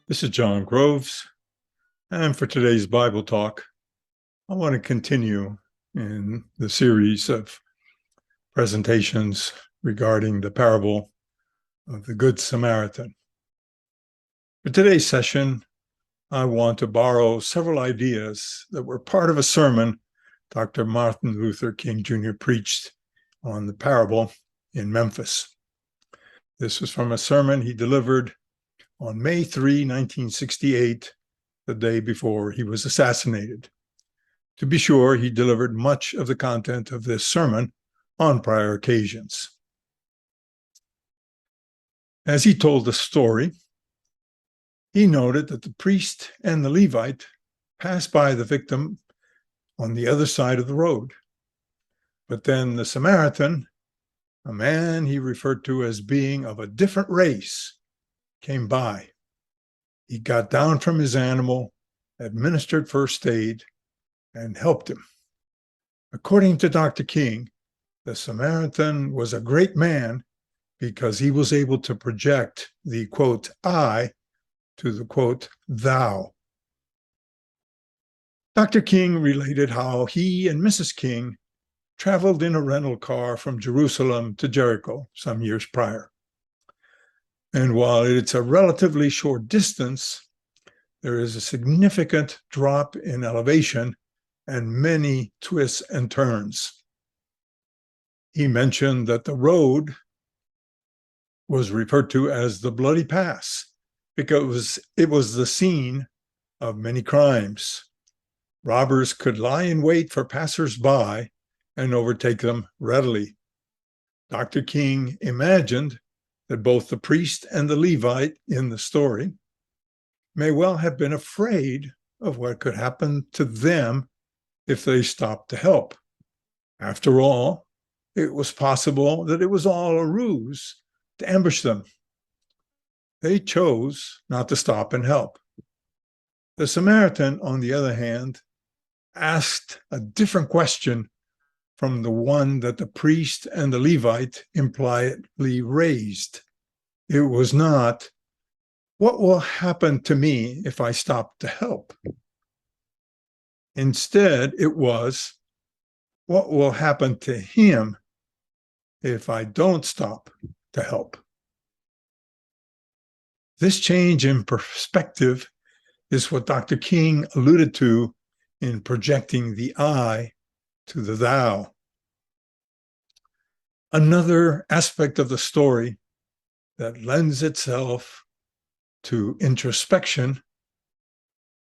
This is John Groves, and for today's Bible talk, I want to continue in the series of presentations regarding the parable of the Good Samaritan. For today's session, I want to borrow several ideas that were part of a sermon Dr. Martin Luther King Jr. preached on the parable in Memphis. This was from a sermon he delivered on May 3, 1968, the day before he was assassinated. To be sure, he delivered much of the content of this sermon on prior occasions. As he told the story, he noted that the priest and the Levite passed by the victim on the other side of the road. But then the Samaritan, a man he referred to as being of a different race, came by. He got down from his animal, administered first aid, and helped him. According to Dr. King, the Samaritan was a great man because he was able to project the, quote, I to the, quote, thou. Dr. King related how he and Mrs. King traveled in a rental car from Jerusalem to Jericho some years prior. And while it's a relatively short distance, there is a significant drop in elevation and many twists and turns. He mentioned that the road was referred to as the Bloody Pass because it was the scene of many crimes. Robbers could lie in wait for passers-by and overtake them readily. Dr. King imagined that both the priest and the Levite in the story may well have been afraid of what could happen to them if they stopped to help. After all, it was possible that it was all a ruse to ambush them. They chose not to stop and help. The Samaritan, on the other hand, asked a different question from the one that the priest and the Levite impliedly raised. It was not, what will happen to me if I stop to help? Instead, it was, what will happen to him if I don't stop to help? This change in perspective is what Dr. King alluded to in projecting the I to the thou. Another aspect of the story that lends itself to introspection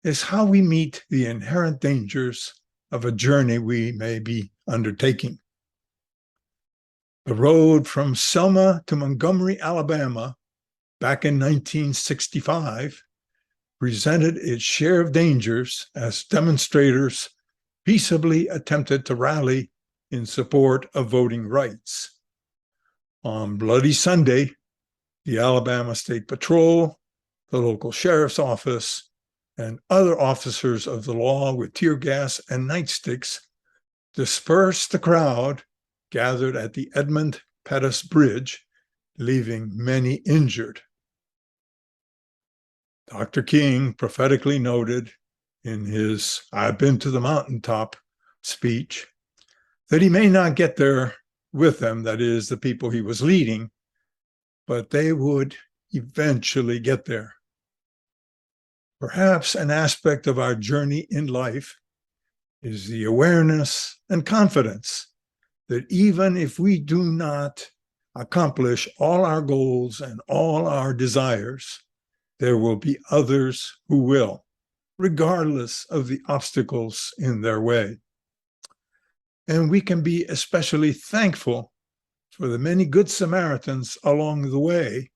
is how we meet the inherent dangers of a journey we may be undertaking. The road from Selma to Montgomery, Alabama, back in 1965, presented its share of dangers as demonstrators peaceably attempted to rally in support of voting rights. On Bloody Sunday, the Alabama State Patrol, the local sheriff's office, and other officers of the law with tear gas and nightsticks dispersed the crowd gathered at the Edmund Pettus Bridge, leaving many injured. Dr. King prophetically noted in his I've been to the mountaintop speech that he may not get there with them, that is, the people he was leading, but they would eventually get there. Perhaps an aspect of our journey in life is the awareness and confidence that even if we do not accomplish all our goals and all our desires, there will be others who will, regardless of the obstacles in their way. And we can be especially thankful for the many good Samaritans along the way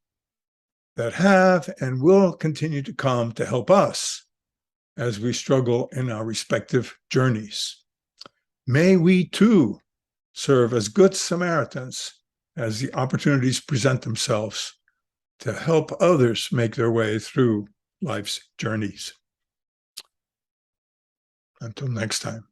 that have and will continue to come to help us as we struggle in our respective journeys. May we too serve as good Samaritans as the opportunities present themselves to help others make their way through life's journeys. Until next time.